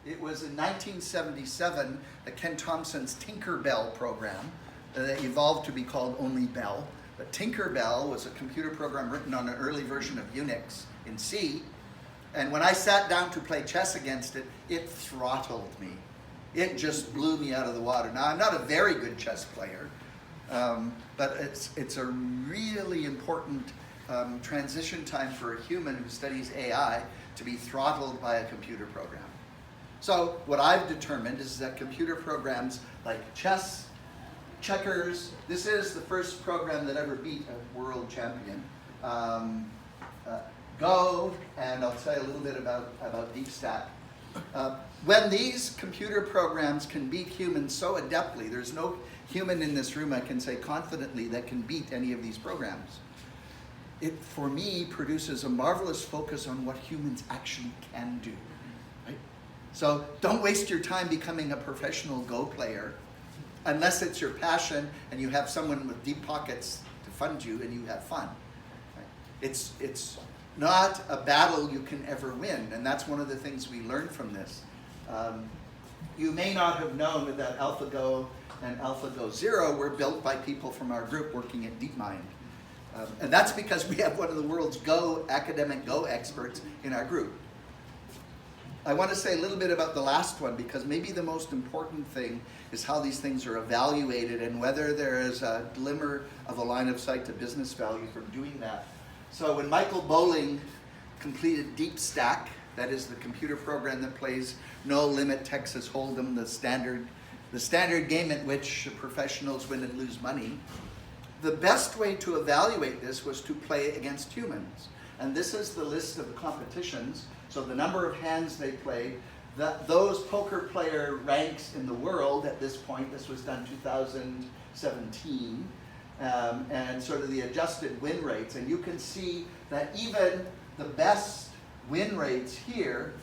It was in 1977, Ken Thompson's Tinkerbell program that evolved to be called only Bell. But Tinkerbell was a computer program written on an early version of Unix in C. And when I sat down to play chess against it, it throttled me. It just blew me out of the water. Now, I'm not a very good chess player, but it's a really important transition time for a human who studies AI to be throttled by a computer program. So what I've determined is that computer programs like chess, checkers, this is the first program that ever beat a world champion, Go, and I'll tell you a little bit about Deep Stack. When these computer programs can beat humans so adeptly, there's no human in this room, I can say confidently, that can beat any of these programs. It, for me, produces a marvelous focus on what humans actually can do. Right? So don't waste your time becoming a professional Go player unless it's your passion and you have someone with deep pockets to fund you and you have fun. Right? It's not a battle you can ever win, and that's one of the things we learned from this. You may not have known that AlphaGo and AlphaGo Zero were built by people from our group working at DeepMind. And that's because we have one of the world's academic Go experts in our group. I want to say a little bit about the last one, because maybe the most important thing is how these things are evaluated and whether there is a glimmer of a line of sight to business value from doing that. So when Michael Bowling completed Deep Stack, that is the computer program that plays No Limit Texas Hold'em, the standard game at which professionals win and lose money, the best way to evaluate this was to play against humans. And this is the list of the competitions. So the number of hands they played, those poker player ranks in the world at this point, this was done 2017, and sort of the adjusted win rates. And you can see that even the best win rates here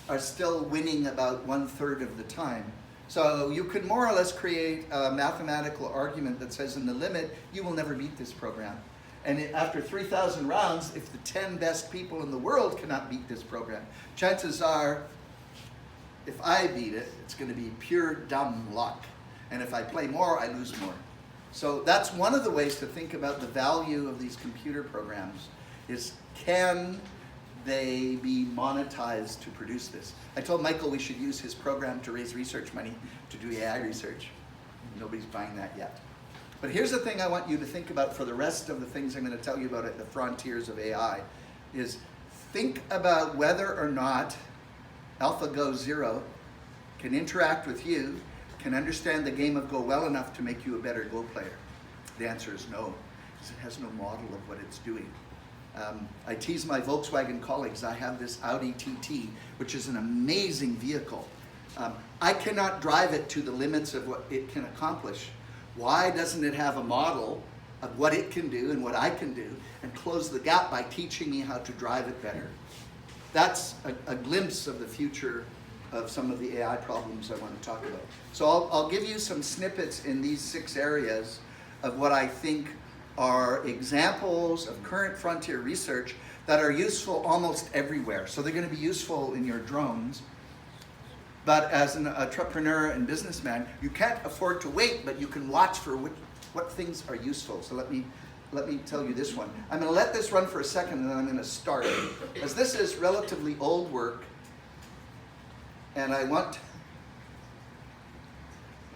are still winning about 1/3 of the time. So you could more or less create a mathematical argument that says in the limit, you will never beat this program. And after 3,000 rounds, if the 10 best people in the world cannot beat this program, chances are, if I beat it, it's going to be pure dumb luck. And if I play more, I lose more. So that's one of the ways to think about the value of these computer programs, is can they be monetized to produce this? I told Michael we should use his program to raise research money to do AI research. Nobody's buying that yet. But here's the thing I want you to think about for the rest of the things I'm going to tell you about at the frontiers of AI, is think about whether or not AlphaGo Zero can interact with you, can understand the game of Go well enough to make you a better Go player. The answer is no, because it has no model of what it's doing. I tease my Volkswagen colleagues, I have this Audi TT, which is an amazing vehicle. I cannot drive it to the limits of what it can accomplish. Why doesn't it have a model of what it can do and what I can do, and close the gap by teaching me how to drive it better? That's a glimpse of the future of some of the AI problems I want to talk about. So I'll give you some snippets in these 6 areas of what I think are examples of current frontier research that are useful almost everywhere. So they're going to be useful in your drones. But as an entrepreneur and businessman, you can't afford to wait, but you can watch for what things are useful. So let me tell you this one. I'm going to let this run for a second, and then I'm going to start. As this is relatively old work, and I want,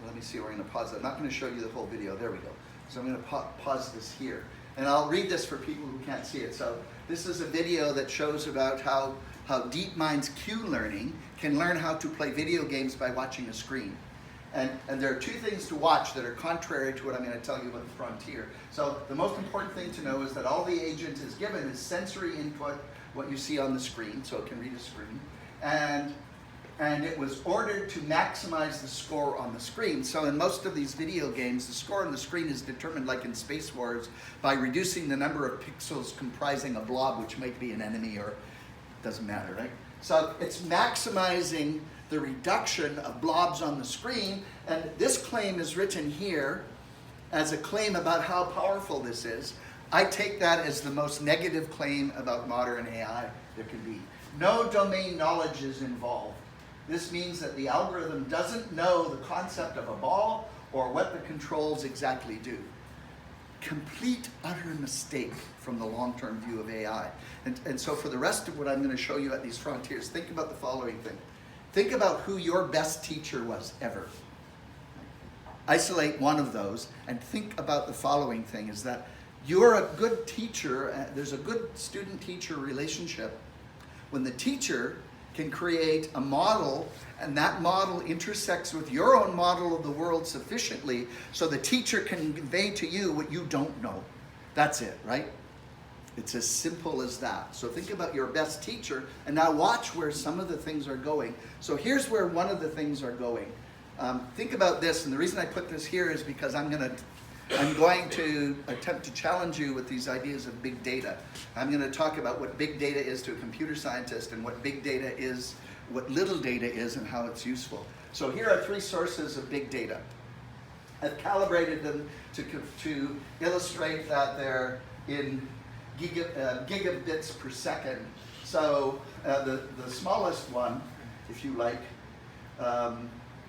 let me see, we're going to pause it. I'm not going to show you the whole video. There we go. So I'm going to pause this here. And I'll read this for people who can't see it. So this is a video that shows about how DeepMind's Q-learning can learn how to play video games by watching a screen. And there are 2 things to watch that are contrary to what I'm going to tell you about the frontier. So the most important thing to know is that all the agent is given is sensory input, what you see on the screen, so it can read a screen. And it was ordered to maximize the score on the screen. So in most of these video games, the score on the screen is determined, like in Space Wars, by reducing the number of pixels comprising a blob, which might be an enemy or doesn't matter, right? So it's maximizing the reduction of blobs on the screen, and this claim is written here as a claim about how powerful this is. I take that as the most negative claim about modern AI there can be. No domain knowledge is involved. This means that the algorithm doesn't know the concept of a ball or what the controls exactly do. Complete, utter mistake from the long-term view of AI. And so for the rest of what I'm going to show you at these frontiers, think about the following thing. Think about who your best teacher was ever. Isolate one of those and think about the following thing, is that you're a good teacher, there's a good student-teacher relationship when the teacher can create a model and that model intersects with your own model of the world sufficiently so the teacher can convey to you what you don't know. That's it, right? It's as simple as that. So think about your best teacher and now watch where some of the things are going. So here's where one of the things are going. Think about this, and the reason I put this here is because I'm going to attempt to challenge you with these ideas of big data. I'm going to talk about what big data is to a computer scientist and what big data is, what little data is, and how it's useful. So here are 3 sources of big data. I've calibrated them to illustrate that they're in gigabits per second. So the smallest one, if you like,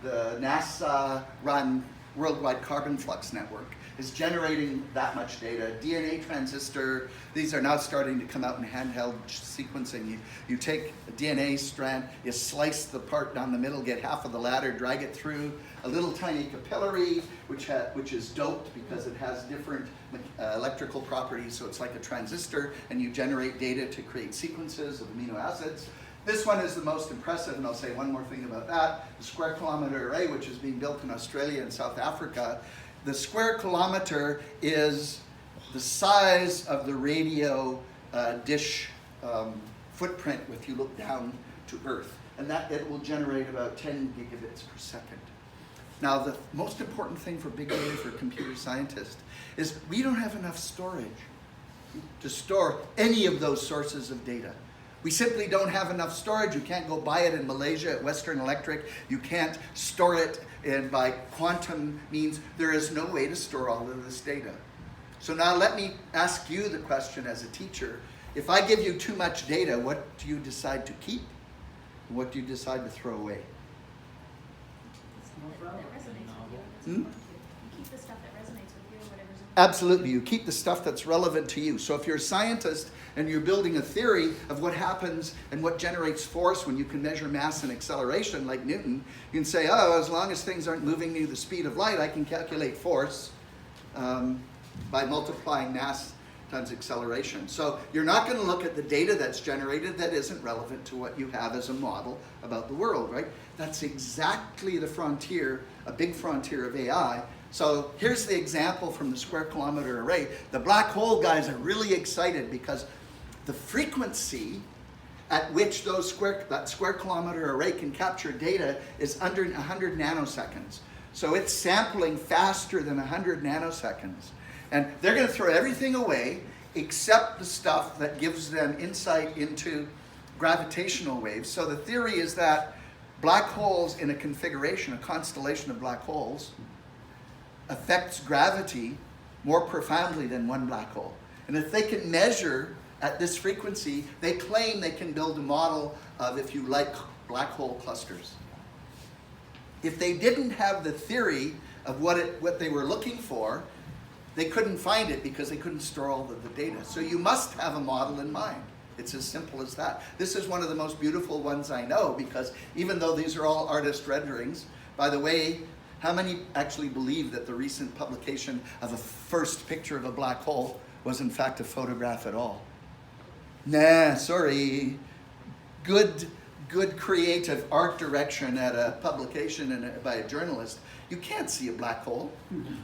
the NASA-run Worldwide Carbon Flux Network is generating that much data. DNA transistor, these are now starting to come out in handheld sequencing. You take a DNA strand, you slice the part down the middle, get half of the ladder, drag it through a little tiny capillary, which is doped because it has different electrical properties, so it's like a transistor, and you generate data to create sequences of amino acids. This one is the most impressive, and I'll say one more thing about that. The Square Kilometre Array, which is being built in Australia and South Africa. The square kilometre is the size of the radio dish footprint if you look down to Earth. And that it will generate about 10 gigabits per second. Now, the most important thing for big data for computer scientists is we don't have enough storage to store any of those sources of data. We simply don't have enough storage. You can't go buy it in Malaysia at Western Electric. You can't store it by quantum means. There is no way to store all of this data. So now let me ask you the question as a teacher. If I give you too much data, what do you decide to keep? What do you decide to throw away? That resonates with you. You keep the stuff that resonates with you, whatever's important. Absolutely, you keep the stuff that's relevant to you. So if you're a scientist and you're building a theory of what happens and what generates force when you can measure mass and acceleration like Newton, you can say, oh, as long as things aren't moving near the speed of light, I can calculate force by multiplying mass times acceleration. So you're not going to look at the data that's generated that isn't relevant to what you have as a model about the world, right? That's exactly the frontier, a big frontier of AI. So here's the example from the Square Kilometre Array. The black hole guys are really excited because the frequency at which that square kilometre array can capture data is under 100 nanoseconds. So it's sampling faster than 100 nanoseconds. And they're going to throw everything away except the stuff that gives them insight into gravitational waves. So the theory is that black holes in a configuration, a constellation of black holes, affects gravity more profoundly than one black hole. And if they can measure at this frequency, they claim they can build a model of, if you like, black hole clusters. If they didn't have the theory of what they were looking for, they couldn't find it because they couldn't store all of the data. So you must have a model in mind. It's as simple as that. This is one of the most beautiful ones I know because even though these are all artist renderings, by the way, how many actually believe that the recent publication of a first picture of a black hole was in fact a photograph at all? Nah, sorry. Good creative art direction at a publication by a journalist. You can't see a black hole.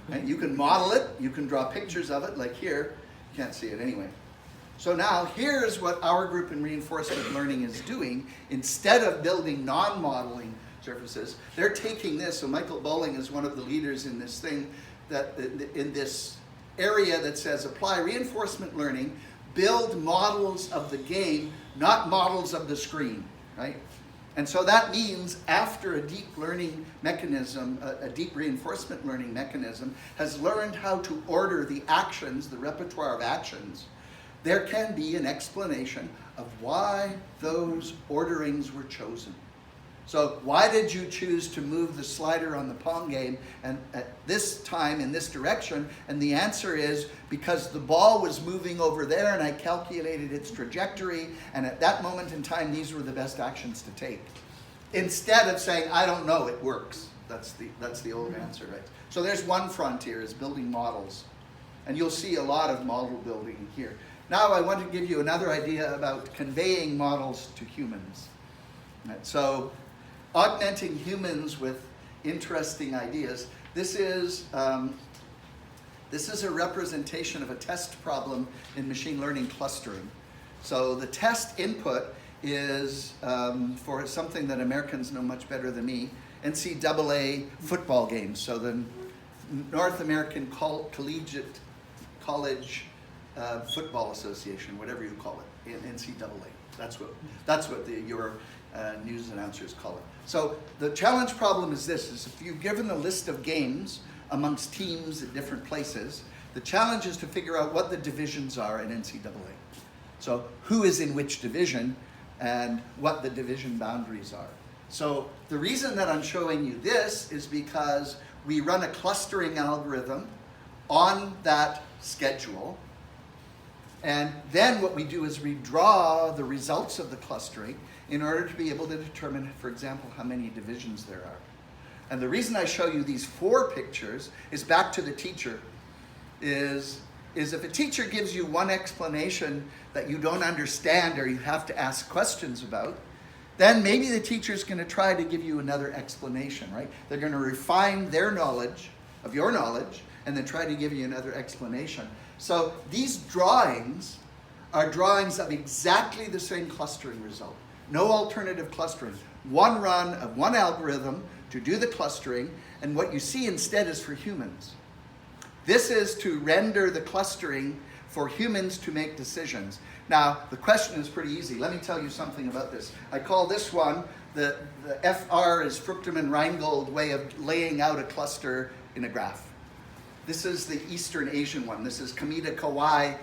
Right? You can model it, you can draw pictures of it, like here. You can't see it anyway. So now here's what our group in reinforcement learning is doing. Instead of building non-modeling surfaces, they're taking this. So Michael Bowling is one of the leaders in this thing, that in this area that says apply reinforcement learning, build models of the game, not models of the screen, right? And so that means after a deep learning mechanism, a deep reinforcement learning mechanism has learned how to order the actions, the repertoire of actions, there can be an explanation of why those orderings were chosen. So why did you choose to move the slider on the Pong game and at this time in this direction? And the answer is because the ball was moving over there and I calculated its trajectory, and at that moment in time these were the best actions to take. Instead of saying, I don't know, it works. That's the old answer, right? So there's one frontier, is building models. And you'll see a lot of model building here. Now I want to give you another idea about conveying models to humans. Right? So augmenting humans with interesting ideas. This is a representation of a test problem in machine learning clustering. So the test input is for something that Americans know much better than me, NCAA football games. So the North American Collegiate College Football Association, whatever you call it, in NCAA. That's what your news announcers call it. So the challenge problem is this, is if you've given a list of games amongst teams at different places, the challenge is to figure out what the divisions are in NCAA. So who is in which division and what the division boundaries are. So the reason that I'm showing you this is because we run a clustering algorithm on that schedule, and then what we do is we draw the results of the clustering in order to be able to determine, for example, how many divisions there are. And the reason I show you these 4 pictures is back to the teacher, is if a teacher gives you one explanation that you don't understand or you have to ask questions about, then maybe the teacher's going to try to give you another explanation, right? They're going to refine their knowledge of your knowledge and then try to give you another explanation. So these drawings are drawings of exactly the same clustering result. No alternative clustering. One run of one algorithm to do the clustering, and what you see instead is for humans. This is to render the clustering for humans to make decisions. Now, the question is pretty easy. Let me tell you something about this. I call this one, the FR is Fruchterman-Reingold way of laying out a cluster in a graph. This is the Eastern Asian one. This is Kamita Kawai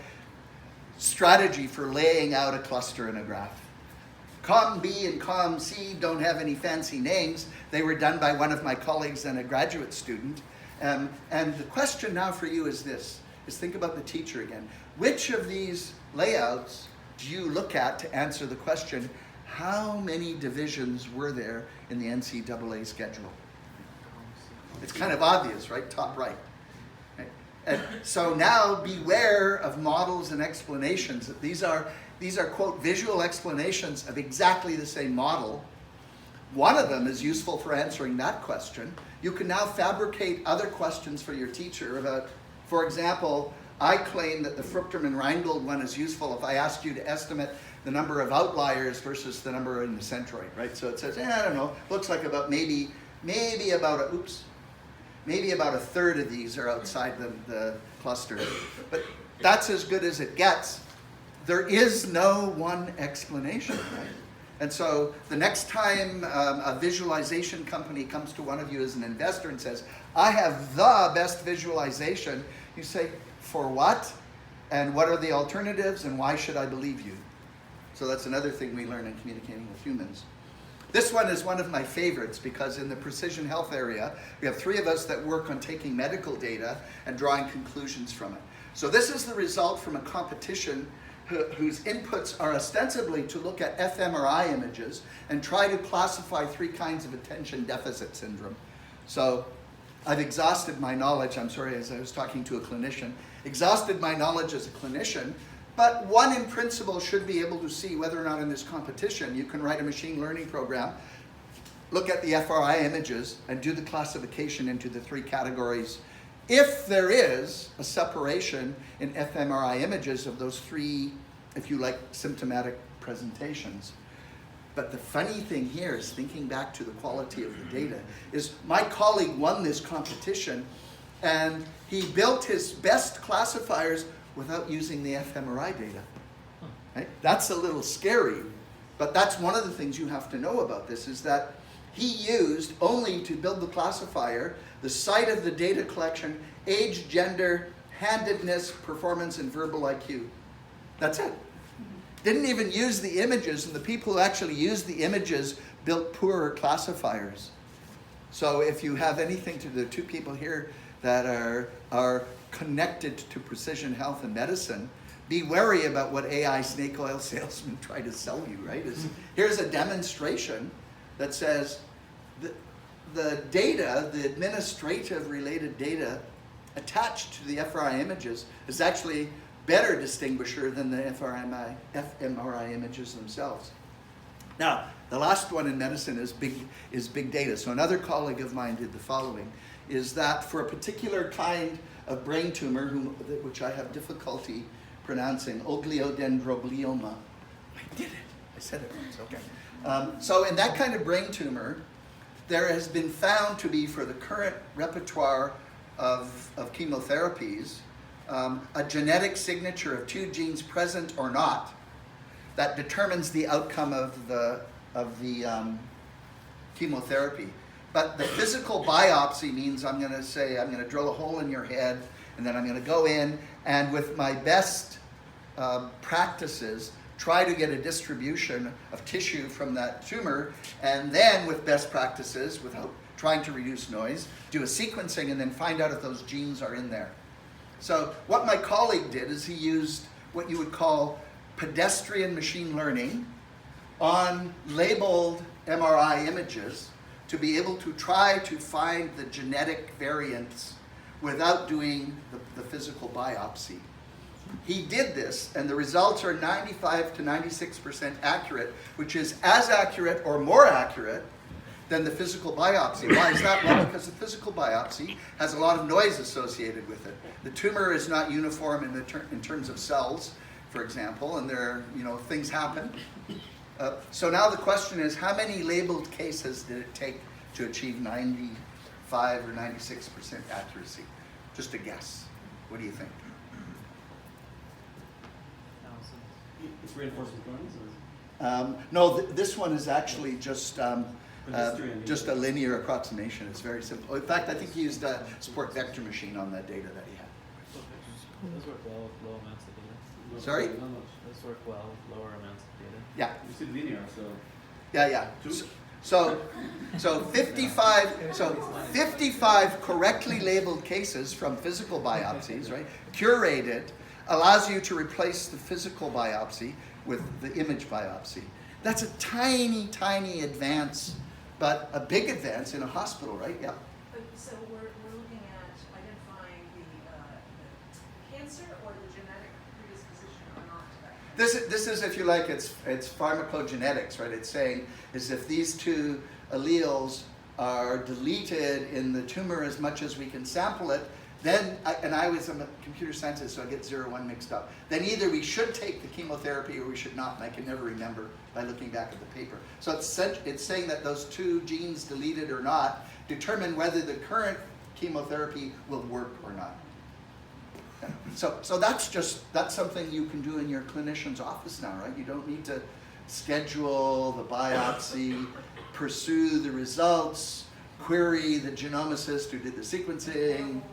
strategy for laying out a cluster in a graph. COM-B and COM-C don't have any fancy names. They were done by one of my colleagues and a graduate student. And the question now for you is this, is think about the teacher again. Which of these layouts do you look at to answer the question, how many divisions were there in the NCAA schedule? It's kind of obvious, right? Top right. Right? And so now beware of models and explanations. These are, quote, visual explanations of exactly the same model. One of them is useful for answering that question. You can now fabricate other questions for your teacher about, for example, I claim that the Fruchterman-Reingold one is useful if I ask you to estimate the number of outliers versus the number in the centroid, right? So it says, I don't know, looks like about maybe about a third of these are outside the cluster. But that's as good as it gets. There is no one explanation, right? And so the next time a visualization company comes to one of you as an investor and says, I have the best visualization, you say, for what? And what are the alternatives? And why should I believe you? So that's another thing we learn in communicating with humans. This one is one of my favorites because in the precision health area, we have 3 of us that work on taking medical data and drawing conclusions from it. So this is the result from a competition whose inputs are ostensibly to look at fMRI images and try to classify 3 kinds of attention deficit syndrome. So I've exhausted my knowledge, I'm sorry, as I was talking to a clinician, exhausted my knowledge as a clinician, but one in principle should be able to see whether or not in this competition you can write a machine learning program, look at the FRI images, and do the classification into the 3 categories if there is a separation in fMRI images of those 3, if you like, symptomatic presentations. But the funny thing here is, thinking back to the quality of the data, is my colleague won this competition and he built his best classifiers without using the fMRI data. Right? That's a little scary, but that's one of the things you have to know about this, is that he used only to build the classifier the site of the data collection, age, gender, handedness, performance, and verbal IQ. That's it. Didn't even use the images, and the people who actually used the images built poorer classifiers. So if you have anything to the two people here that are connected to precision health and medicine, be wary about what AI snake oil salesmen try to sell you, right? Here's a demonstration that says the data, the administrative related data attached to the fMRI images is actually better distinguisher than the fMRI images themselves. Now, the last one in medicine is big data. So another colleague of mine did the following, is that for a particular kind of brain tumor, which I have difficulty pronouncing, ogliodendroglioma. I did it. I said it once, okay. So in that kind of brain tumor, there has been found to be, for the current repertoire of chemotherapies, a genetic signature of 2 genes present or not that determines the outcome of the chemotherapy. But the physical biopsy means I'm going to drill a hole in your head, and then I'm going to go in and with my best practices try to get a distribution of tissue from that tumor, and then with best practices, without trying to reduce noise, do a sequencing and then find out if those genes are in there. So what my colleague did is he used what you would call pedestrian machine learning on labeled MRI images to be able to try to find the genetic variants without doing the physical biopsy. He did this, and the results are 95 to 96% accurate, which is as accurate or more accurate than the physical biopsy. Why is that? Well, because the physical biopsy has a lot of noise associated with it. The tumor is not uniform in terms of cells, for example, and things happen. So now the question is, how many labeled cases did it take to achieve 95 or 96% accuracy? Just a guess. What do you think? It's reinforcement learning? No, this one is actually just a linear approximation. It's very simple. In fact, I think he used a support vector machine on that data that he had. Those work well with low amounts of data. Sorry? Those work well with lower amounts of data. Yeah. You said linear, so. Yeah. So 55 correctly labeled cases from physical biopsies, right? Curated, allows you to replace the physical biopsy with the image biopsy. That's a tiny, tiny advance, but a big advance in a hospital, right? Yeah. So we're looking at identifying the cancer or the genetic predisposition or not to that? This is, if you like, it's pharmacogenetics, right? It's saying is if these two alleles are deleted in the tumor as much as we can sample it, then, I'm a computer scientist, so I get 0, 1 mixed up. Then either we should take the chemotherapy or we should not, and I can never remember by looking back at the paper. So it's saying that those 2 genes, deleted or not, determine whether the current chemotherapy will work or not. So that's something you can do in your clinician's office now, right? You don't need to schedule the biopsy, pursue the results, query the genomicist who did the sequencing.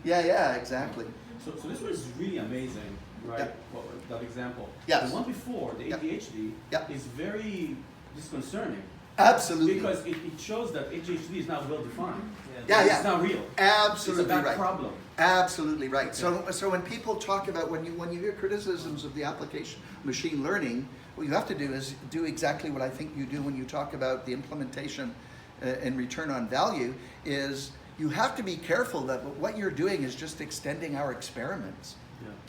Yeah, exactly. So this was really amazing, right? Yeah. That example. Yes. The one before, the ADHD, is very disconcerting. Absolutely. Because it shows that ADHD is not well defined. Yeah. It's not real. Absolutely it's a bad right. problem. Absolutely right. So when people talk about, when you hear criticisms of the application of machine learning, what you have to do is do exactly what I think you do when you talk about the implementation and return on value, is you have to be careful that what you're doing is just extending our experiments.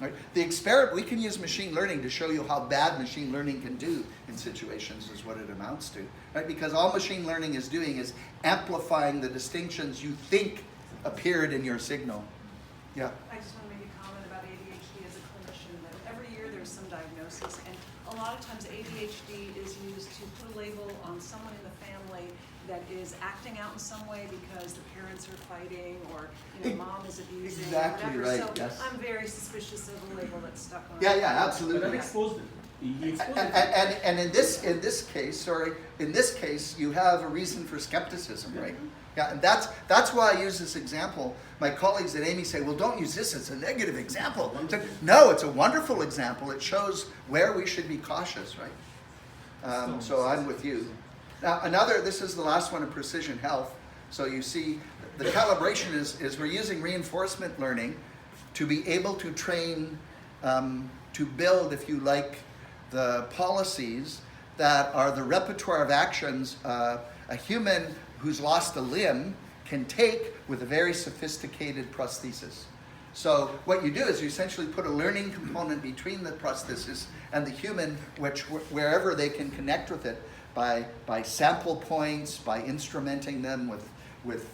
Yeah. Right? We can use machine learning to show you how bad machine learning can do in situations, is what it amounts to. Right? Because all machine learning is doing is amplifying the distinctions you think appeared in your signal. Yeah. I just want to make a comment about ADHD as a clinician, that every year there's some diagnosis, and a lot of times ADHD is used to put a label on someone in the family that is acting out in some way because the parents are fighting, or mom is abusing, exactly or whatever. Right. So yes. I'm very suspicious of a label that's stuck on. Yeah, absolutely. But that exposed it. He exposed it. And in this case, you have a reason for skepticism, right? Yeah, and that's why I use this example. My colleagues at AMII say, well, don't use this as a negative example. No, it's a wonderful example. It shows where we should be cautious, right? So I'm with you. Now this is the last one of precision health. So you see the calibration is we're using reinforcement learning to be able to train, to build, if you like, the policies that are the repertoire of actions a human who's lost a limb can take with a very sophisticated prosthesis. So what you do is you essentially put a learning component between the prosthesis and the human, which wherever they can connect with it by sample points, by instrumenting them with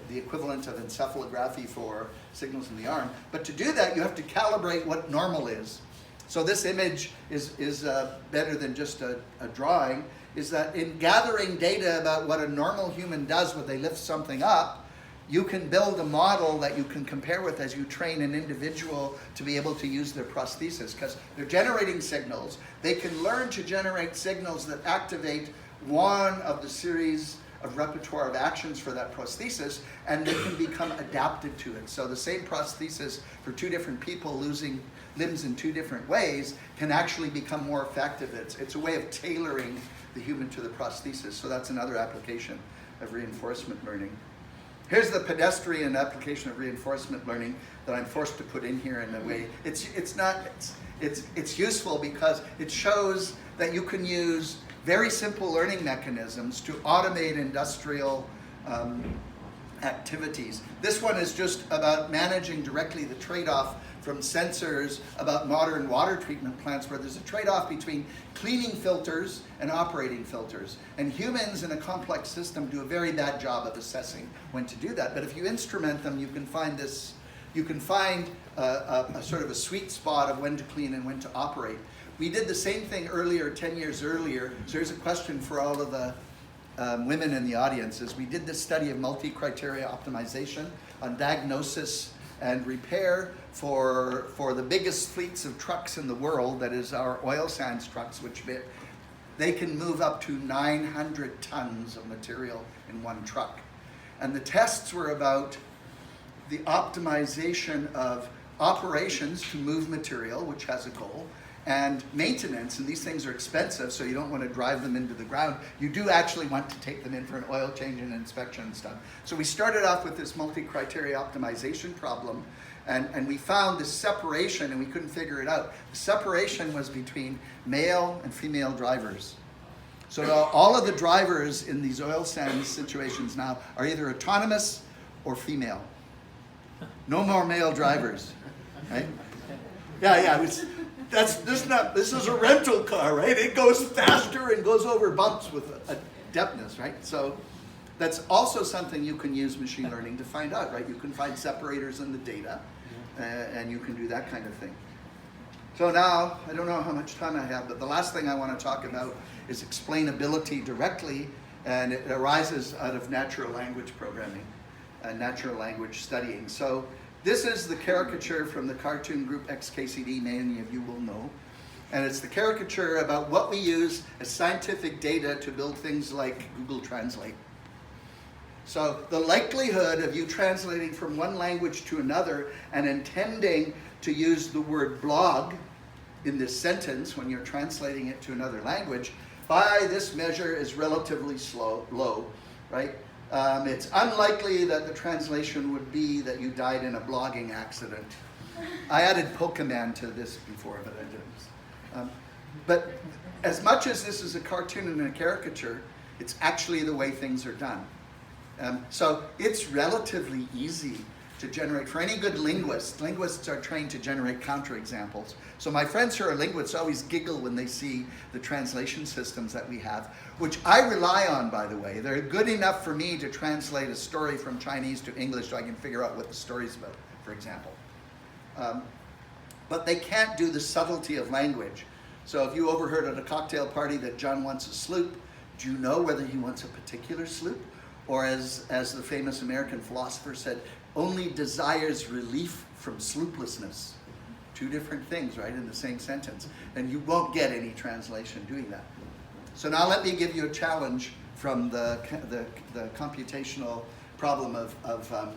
the equivalent of encephalography for signals in the arm. But to do that, you have to calibrate what normal is. So this image is better than just a drawing, is that in gathering data about what a normal human does when they lift something up, you can build a model that you can compare with as you train an individual to be able to use their prosthesis, because they're generating signals. They can learn to generate signals that activate one of the series of repertoire of actions for that prosthesis, and they can become adapted to it. So the same prosthesis for two different people losing limbs in two different ways can actually become more effective. It's a way of tailoring the human to the prosthesis. So that's another application of reinforcement learning. Here's the pedestrian application of reinforcement learning that I'm forced to put in here in a way. It's useful because it shows that you can use very simple learning mechanisms to automate industrial activities. This one is just about managing directly the trade-off from sensors about modern water treatment plants, where there's a trade-off between cleaning filters and operating filters. And humans in a complex system do a very bad job of assessing when to do that. But if you instrument them, you can find this, you can find a sort of a sweet spot of when to clean and when to operate. We did the same thing earlier, 10 years earlier. So here's a question for all of the women in the audience. Is we did this study of multi-criteria optimization on diagnosis and repair for the biggest fleets of trucks in the world, that is our oil sands trucks, which they can move up to 900 tons of material in one truck. And the tests were about the optimization of operations to move material, which has a goal, and maintenance, and these things are expensive, so you don't want to drive them into the ground. You do actually want to take them in for an oil change and inspection and stuff. So we started off with this multi-criteria optimization problem, and we found this separation, and we couldn't figure it out. The separation was between male and female drivers. So all of the drivers in these oil sands situations now are either autonomous or female. No more male drivers, right? Yeah, this is a rental car, right? It goes faster and goes over bumps with adeptness, right? So that's also something you can use machine learning to find out, right? You can find separators in the data, and you can do that kind of thing. So now, I don't know how much time I have, but the last thing I want to talk about is explainability directly, and it arises out of natural language programming and natural language studying. So this is the caricature from the cartoon group XKCD, many of you will know. And it's the caricature about what we use as scientific data to build things like Google Translate. So the likelihood of you translating from one language to another and intending to use the word blog in this sentence when you're translating it to another language, by this measure is relatively low, right? It's unlikely that the translation would be that you died in a blogging accident. I added Pokemon to this before, but I didn't. But as much as this is a cartoon and a caricature, it's actually the way things are done. So it's relatively easy to generate. For any good linguist, linguists are trained to generate counterexamples. So my friends who are linguists always giggle when they see the translation systems that we have, which I rely on, by the way. They're good enough for me to translate a story from Chinese to English so I can figure out what the story's about, for example. But they can't do the subtlety of language. So if you overheard at a cocktail party that John wants a sloop, do you know whether he wants a particular sloop? Or as the famous American philosopher said, only desires relief from slooplessness. Two different things, right, in the same sentence. And you won't get any translation doing that. So now let me give you a challenge from the computational problem of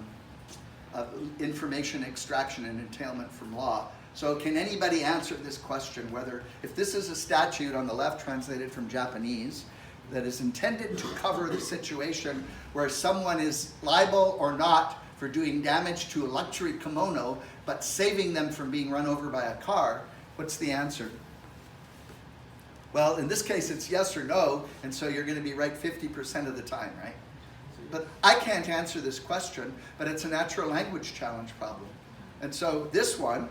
information extraction and entailment from law. So can anybody answer this question, whether, if this is a statute on the left translated from Japanese, that is intended to cover the situation where someone is liable or not for doing damage to a luxury kimono, but saving them from being run over by a car, what's the answer? Well, in this case, it's yes or no, and so you're going to be right 50% of the time, right? But I can't answer this question, but it's a natural language challenge problem. And so this one,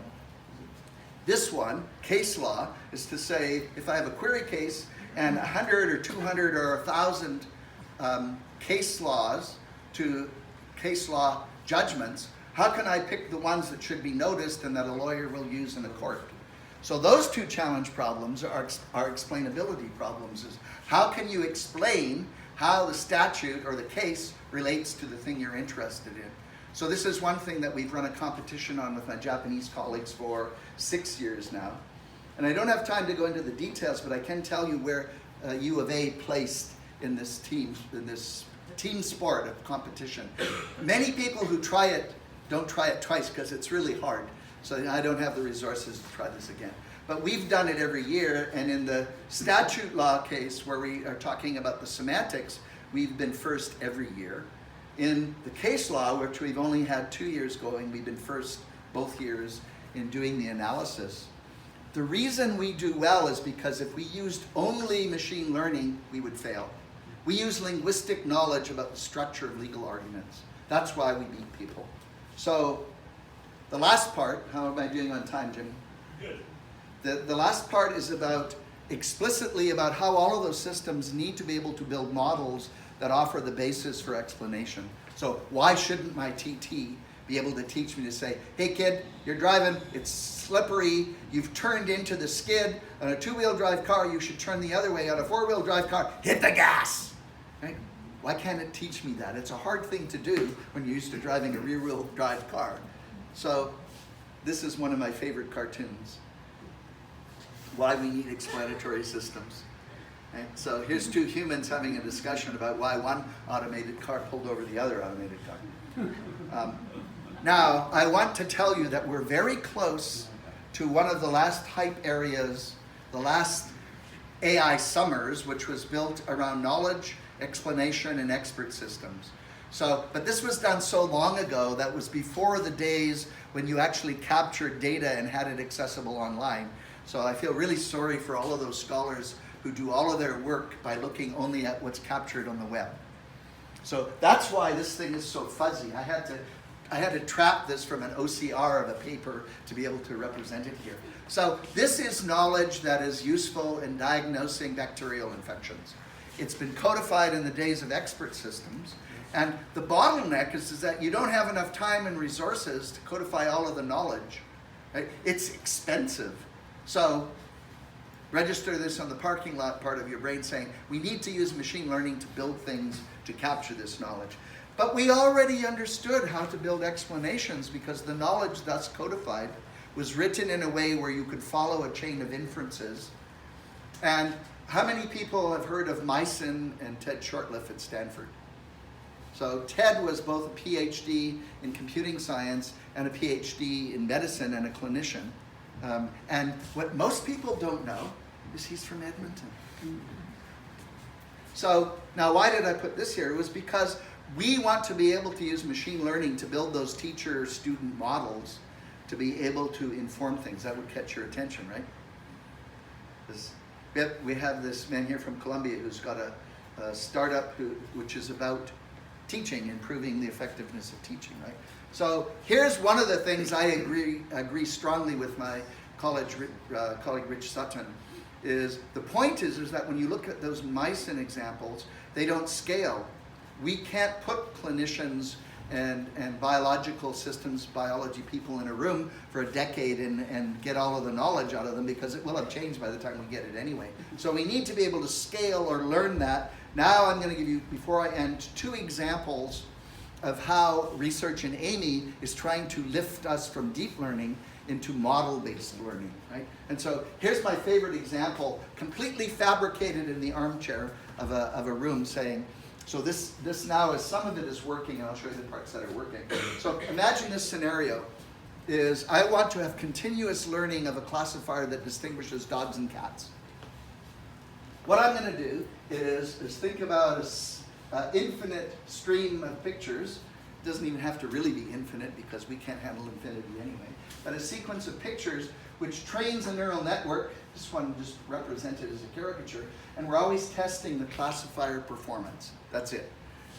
case law, is to say, if I have a query case and 100 or 200 or 1,000 case law judgments, how can I pick the ones that should be noticed and that a lawyer will use in a court? So those two challenge problems are explainability problems. Is how can you explain how the statute or the case relates to the thing you're interested in? So this is one thing that we've run a competition on with my Japanese colleagues for 6 years now. And I don't have time to go into the details, but I can tell you where U of A placed in this team sport of competition. Many people who try it don't try it twice because it's really hard. So I don't have the resources to try this again. But we've done it every year, and in the statute law case where we are talking about the semantics, we've been first every year. In the case law, which we've only had 2 years going, we've been first both years in doing the analysis. The reason we do well is because if we used only machine learning, we would fail. We use linguistic knowledge about the structure of legal arguments. That's why we beat people. So the last part, how am I doing on time, Jimmy? Good. The last part is explicitly about how all of those systems need to be able to build models that offer the basis for explanation. So why shouldn't my TT be able to teach me to say, hey kid, you're driving, it's slippery, you've turned into the skid. On a two-wheel drive car, you should turn the other way. On a four-wheel drive car, hit the gas. Right? Why can't it teach me that? It's a hard thing to do when you're used to driving a rear-wheel drive car. So this is one of my favorite cartoons. Why we need explanatory systems. Right? So here's two humans having a discussion about why one automated car pulled over the other automated car. Now, I want to tell you that we're very close to one of the last hype areas, the last AI summers, which was built around knowledge, explanation, and expert systems. So, but this was done so long ago that was before the days when you actually captured data and had it accessible online. So I feel really sorry for all of those scholars who do all of their work by looking only at what's captured on the web. So that's why this thing is so fuzzy. I had to trap this from an OCR of a paper to be able to represent it here. So this is knowledge that is useful in diagnosing bacterial infections. It's been codified in the days of expert systems. And the bottleneck is that you don't have enough time and resources to codify all of the knowledge. Right? It's expensive. So register this on the parking lot part of your brain saying, we need to use machine learning to build things to capture this knowledge. But we already understood how to build explanations because the knowledge thus codified was written in a way where you could follow a chain of inferences. And how many people have heard of Myson and Ted Shortliff at Stanford? So Ted was both a PhD in computing science and a PhD in medicine and a clinician. And what most people don't know is he's from Edmonton. So now why did I put this here? It was because we want to be able to use machine learning to build those teacher-student models to be able to inform things. That would catch your attention, right? We have this man here from Columbia who's got a startup which is about teaching, improving the effectiveness of teaching, right? So here's one of the things I agree strongly with my colleague Rich Sutton, is the point is that when you look at those Myson examples, they don't scale. We can't put clinicians and biological systems, biology people in a room for a decade and get all of the knowledge out of them because it will have changed by the time we get it anyway. So we need to be able to scale or learn that. Now I'm going to give you, before I end, 2 examples of how research in AMII is trying to lift us from deep learning into model-based learning, right? And so here's my favorite example, completely fabricated in the armchair of a room saying, so this now is, some of it is working, and I'll show you the parts that are working. So imagine this scenario is, I want to have continuous learning of a classifier that distinguishes dogs and cats. what I'm going to do is think about an infinite stream of pictures. It doesn't even have to really be infinite because we can't handle infinity anyway. But a sequence of pictures which trains a neural network. This one just represented as a caricature. And we're always testing the classifier performance. That's it.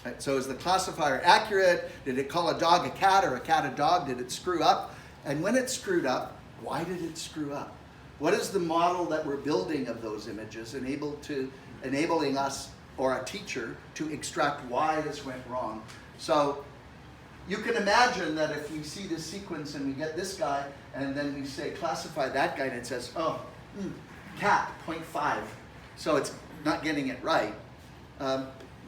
Right? So is the classifier accurate? Did it call a dog a cat or a cat a dog? Did it screw up? And when it screwed up, why did it screw up? What is the model that we're building of those images enabling us or a teacher to extract why this went wrong? So you can imagine that if we see this sequence and we get this guy and then we say classify that guy and it says, oh, cat, 0.5. So it's not getting it right.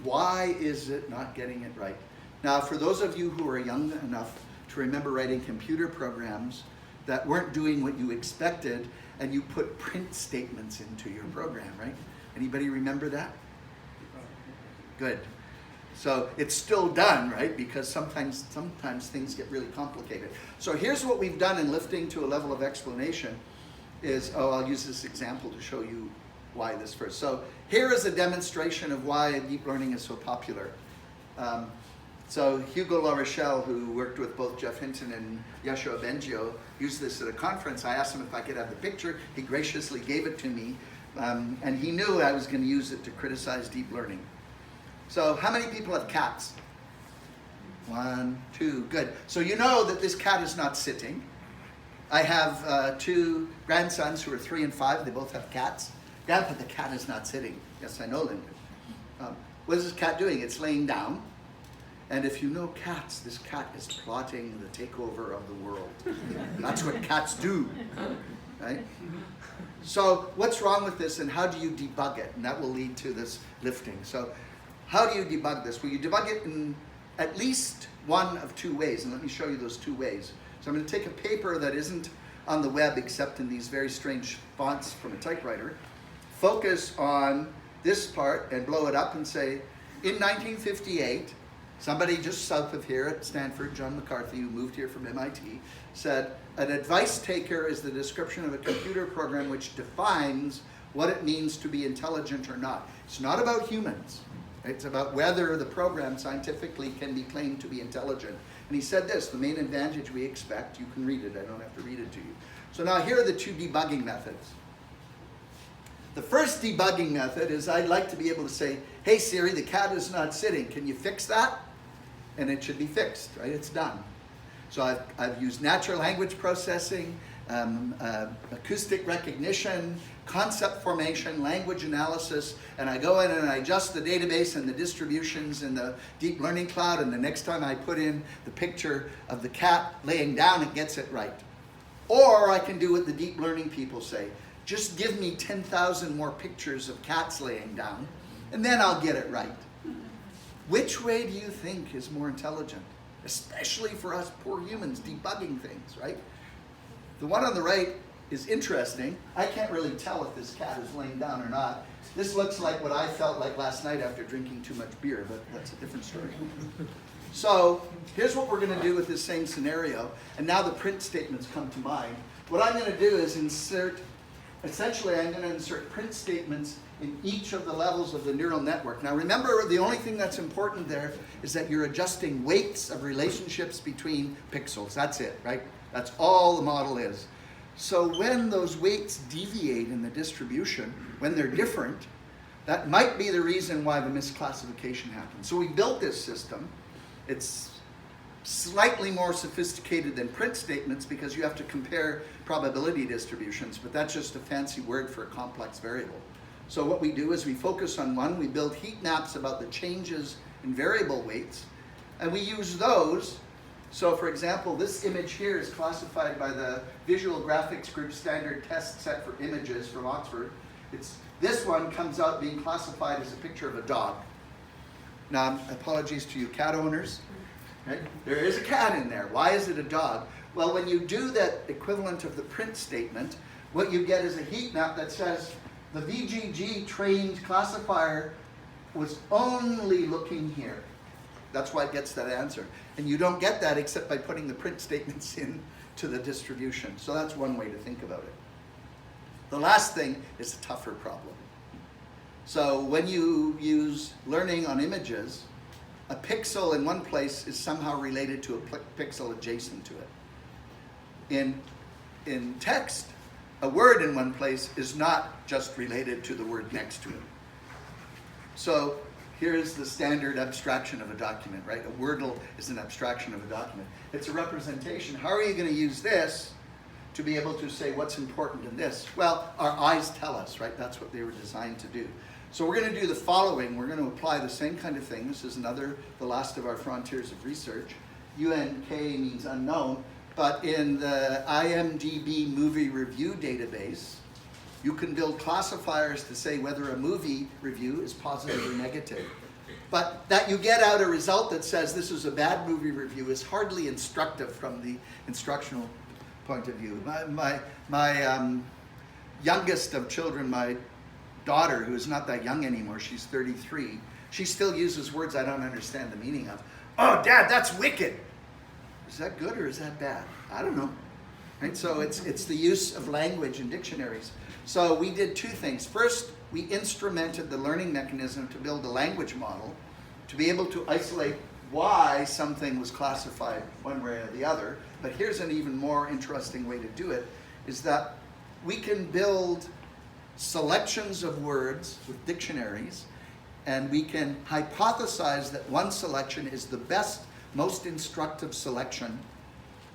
Why is it not getting it right? Now, for those of you who are young enough to remember writing computer programs that weren't doing what you expected, and you put print statements into your program, right? Anybody remember that? Good. So it's still done, right? Because sometimes things get really complicated. So here's what we've done in lifting to a level of explanation is, I'll use this example to show you why this first. So here is a demonstration of why deep learning is so popular. So Hugo La Rochelle, who worked with both Jeff Hinton and Yeshua Bengio, used this at a conference. I asked him if I could have the picture. He graciously gave it to me. And he knew I was going to use it to criticize deep learning. So how many people have cats? 1, 2, good. So you know that this cat is not sitting. I have 2 grandsons who are 3 and 5. They both have cats. Grandpa, the cat is not sitting. Yes, I know, Linda. What is this cat doing? It's laying down. And if you know cats, this cat is plotting the takeover of the world. That's what cats do, right? So what's wrong with this and how do you debug it? And that will lead to this lifting. So how do you debug this? Well, you debug it in at least one of 2 ways, and let me show you those 2 ways. So I'm going to take a paper that isn't on the web except in these very strange fonts from a typewriter, focus on this part and blow it up and say, in 1958, somebody just south of here at Stanford, John McCarthy, who moved here from MIT, said, an advice taker is the description of a computer program which defines what it means to be intelligent or not. It's not about humans. It's about whether the program scientifically can be claimed to be intelligent. And he said this, the main advantage we expect, you can read it, I don't have to read it to you. So now here are the 2 debugging methods. The first debugging method is I'd like to be able to say, hey Siri, the cat is not sitting, can you fix that? And it should be fixed, right? It's done. So I've used natural language processing, acoustic recognition, concept formation, language analysis, and I go in and I adjust the database and the distributions in the deep learning cloud, and the next time I put in the picture of the cat laying down, it gets it right. Or I can do what the deep learning people say. Just give me 10,000 more pictures of cats laying down, and then I'll get it right. Which way do you think is more intelligent? Especially for us poor humans debugging things, right? The one on the right is interesting. I can't really tell if this cat is laying down or not. This looks like what I felt like last night after drinking too much beer, but that's a different story. So here's what we're going to do with this same scenario, and now the print statements come to mind. What I'm going to do is essentially I'm going to insert print statements in each of the levels of the neural network. Now remember, the only thing that's important there is that you're adjusting weights of relationships between pixels. That's it, right? That's all the model is. So when those weights deviate in the distribution, when they're different, that might be the reason why the misclassification happens. So we built this system. It's slightly more sophisticated than print statements because you have to compare probability distributions, but that's just a fancy word for a complex variable. So what we do is we focus on one, we build heat maps about the changes in variable weights, and we use those. So for example, this image here is classified by the Visual Graphics Group Standard Test Set for Images from Oxford. This one comes out being classified as a picture of a dog. Now, apologies to you cat owners. Right? There is a cat in there. Why is it a dog? Well, when you do that equivalent of the print statement, what you get is a heat map that says the VGG trained classifier was only looking here. That's why it gets that answer. And you don't get that except by putting the print statements in to the distribution. So that's one way to think about it. The last thing is a tougher problem. So when you use learning on images, a pixel in one place is somehow related to a pixel adjacent to it. In text, a word in one place is not just related to the word next to it. So here's the standard abstraction of a document, right? A wordle is an abstraction of a document. It's a representation. How are you going to use this to be able to say what's important in this? Well, our eyes tell us, right? That's what they were designed to do. So we're going to do the following. We're going to apply the same kind of thing. This is the last of our frontiers of research. UNK means unknown, but in the IMDb movie review database, you can build classifiers to say whether a movie review is positive or negative. But that you get out a result that says this is a bad movie review is hardly instructive from the instructional point of view. My youngest of children, my daughter, who is not that young anymore, she's 33, she still uses words I don't understand the meaning of. Oh, Dad, that's wicked. Is that good or is that bad? I don't know. Right? So it's the use of language in dictionaries. So we did two things. First, we instrumented the learning mechanism to build a language model to be able to isolate why something was classified one way or the other. But here's an even more interesting way to do it, is that we can build selections of words with dictionaries, and we can hypothesize that one selection is the best, most instructive selection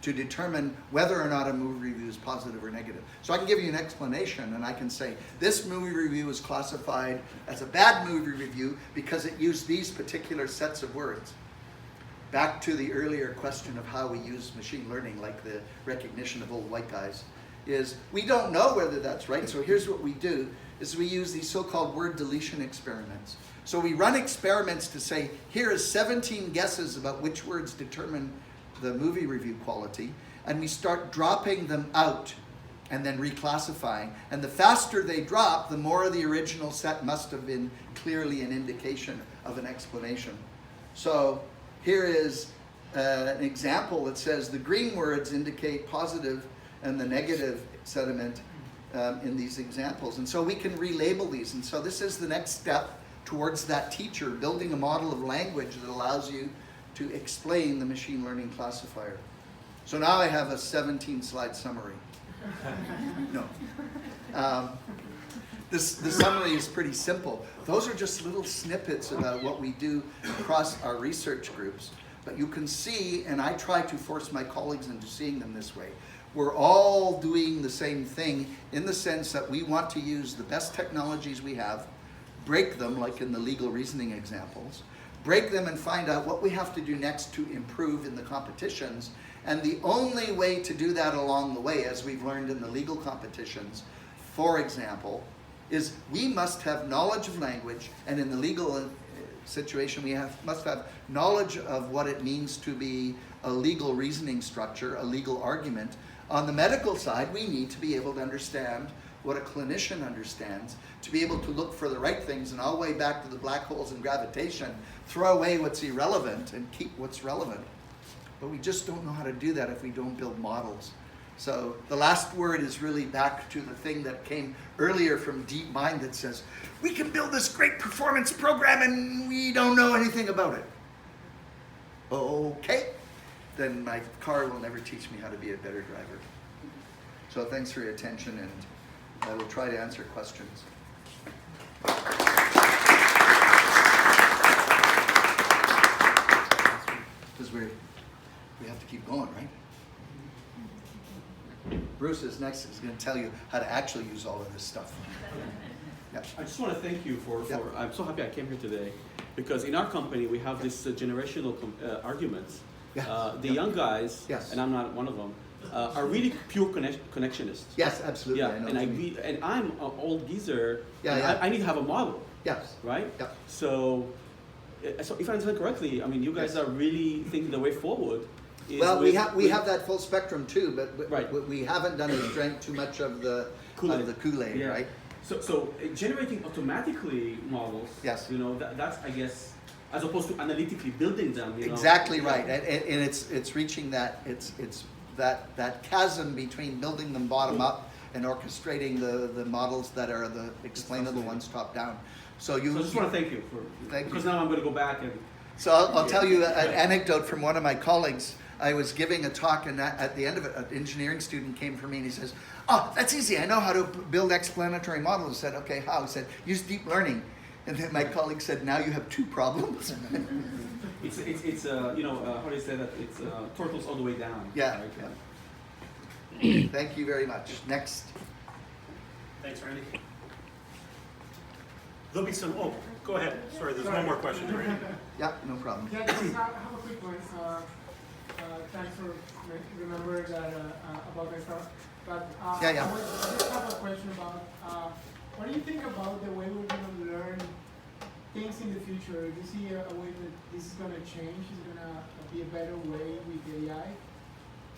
to determine whether or not a movie review is positive or negative. So I can give you an explanation, and I can say, this movie review is classified as a bad movie review because it used these particular sets of words. Back to the earlier question of how we use machine learning, like the recognition of old white guys, is we don't know whether that's right. So here's what we do, is we use these so-called word deletion experiments. So we run experiments to say, here is 17 guesses about which words determine the movie review quality, and we start dropping them out and then reclassifying. And the faster they drop, the more the original set must have been clearly an indication of an explanation. So here is an example that says the green words indicate positive and the negative sentiment in these examples. And so we can relabel these. And so this is the next step towards that teacher, building a model of language that allows you to explain the machine learning classifier. So now I have a 17-slide summary. No. The summary is pretty simple. Those are just little snippets about what we do across our research groups. But you can see, and I try to force my colleagues into seeing them this way, we're all doing the same thing in the sense that we want to use the best technologies we have, break them, like in the legal reasoning examples, break them and find out what we have to do next to improve in the competitions. And the only way to do that along the way, as we've learned in the legal competitions, for example, is we must have knowledge of language, and in the legal situation we must have knowledge of what it means to be a legal reasoning structure, a legal argument. On the medical side, we need to be able to understand what a clinician understands, to be able to look for the right things, and all the way back to the black holes and gravitation, throw away what's irrelevant and keep what's relevant. But we just don't know how to do that if we don't build models. So the last word is really back to the thing that came earlier from DeepMind that says, we can build this great performance program and we don't know anything about it. Okay, then my car will never teach me how to be a better driver. So thanks for your attention, and I will try to answer questions. Because we have to keep going, right? Bruce is next, is going to tell you how to actually use all of this stuff. Yep. I just want to thank you for Yep. I'm so happy I came here today, because in our company we have this generational arguments. Yeah. The young guys, Yes. and I'm not one of them, are really pure connectionists. Yes, absolutely. Yeah, I know and what you mean. and I'm an old geezer. Yeah, and yeah. I need to have a model, Yes. right? Yep. So if I understand correctly, I mean, you guys Yes. are really thinking the way forward. Is Well, we with- have that full spectrum too, but Right. we haven't done is drank too much of the Kool-Aid, Yeah. right? So generating automatically models, Yes. you know, that's, I guess, as opposed to analytically building them, you know. Exactly right, and it's reaching that that chasm between building them bottom up and orchestrating the models that are the explainable ones top down. So So I just want to thank you Thank you. because now I'm going to go back and. So I'll tell you an anecdote from one of my colleagues. I was giving a talk, and at the end of it, an engineering student came for me and he says, "Oh, that's easy. I know how to build explanatory models." I said, "Okay, how?" He said, "Use deep learning." And then my colleague said, "Now you have two problems." It's how do you say that? It's turtles all the way down. Yeah. Right? Yeah. Thank you very much. Next. Thanks, Randy. There'll be some, oh, go ahead. Sorry, there's one more question, Randy. Yeah, no problem. Yeah, just have a quick one. Thanks for remembering that about that stuff. But Yeah. I just have a question about what do you think about the way we're going to learn things in the future? Do you see a way that this is going to change? Is it going to be a better way with AI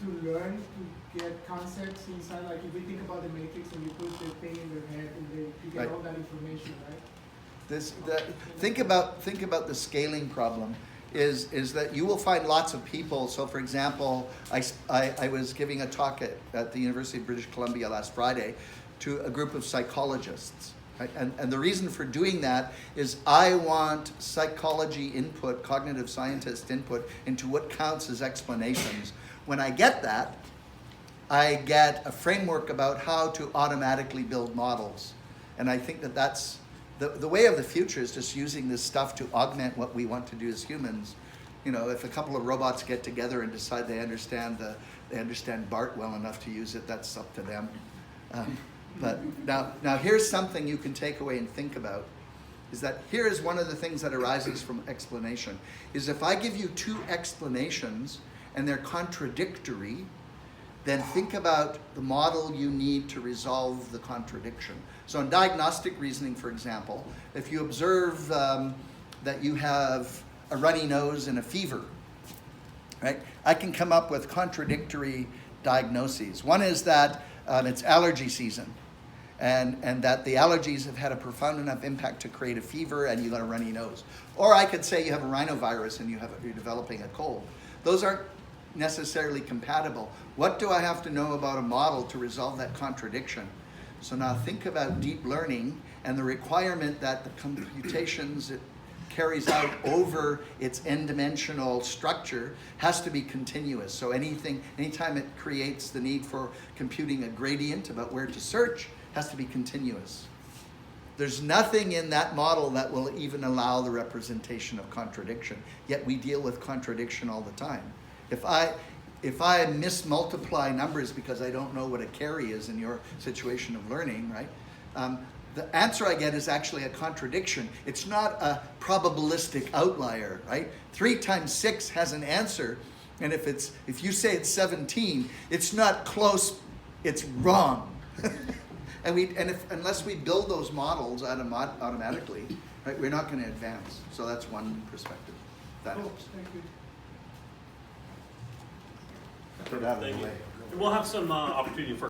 to learn, to get concepts inside? Like if we think about the matrix and you put the thing in their head and you get Right. all that information, right? Think about the scaling problem. Is that you will find lots of people. So, for example, I was giving a talk at the University of British Columbia last Friday to a group of psychologists. Right? And the reason for doing that is I want psychology input, cognitive scientist input into what counts as explanations. When I get that, I get a framework about how to automatically build models. And I think that that's the way of the future is just using this stuff to augment what we want to do as humans. You know, if a couple of robots get together and decide they understand BART well enough to use it, that's up to them. But now here's something you can take away and think about, is that here is one of the things that arises from explanation, is if I give you two explanations and they're contradictory, then think about the model you need to resolve the contradiction. So in diagnostic reasoning, for example, if you observe that you have a runny nose and a fever, right? I can come up with contradictory diagnoses. One is that it's allergy season, and that the allergies have had a profound enough impact to create a fever and you got a runny nose. Or I could say you have a rhinovirus and you're developing a cold. Those aren't necessarily compatible. What do I have to know about a model to resolve that contradiction? So now think about deep learning and the requirement that the computations it carries out over its n-dimensional structure has to be continuous. So anytime it creates the need for computing a gradient about where to search, has to be continuous. There's nothing in that model that will even allow the representation of contradiction, yet we deal with contradiction all the time. If I mismultiply numbers because I don't know what a carry is in your situation of learning, right? The answer I get is actually a contradiction. It's not a probabilistic outlier, right? 3 times 6 has an answer, and if you say it's 17, it's not close, it's wrong. Unless we build those models automatically, right, we're not going to advance. So that's one perspective. That helps. Thank you. Put it out of the Thank you. way. We'll have some opportunity for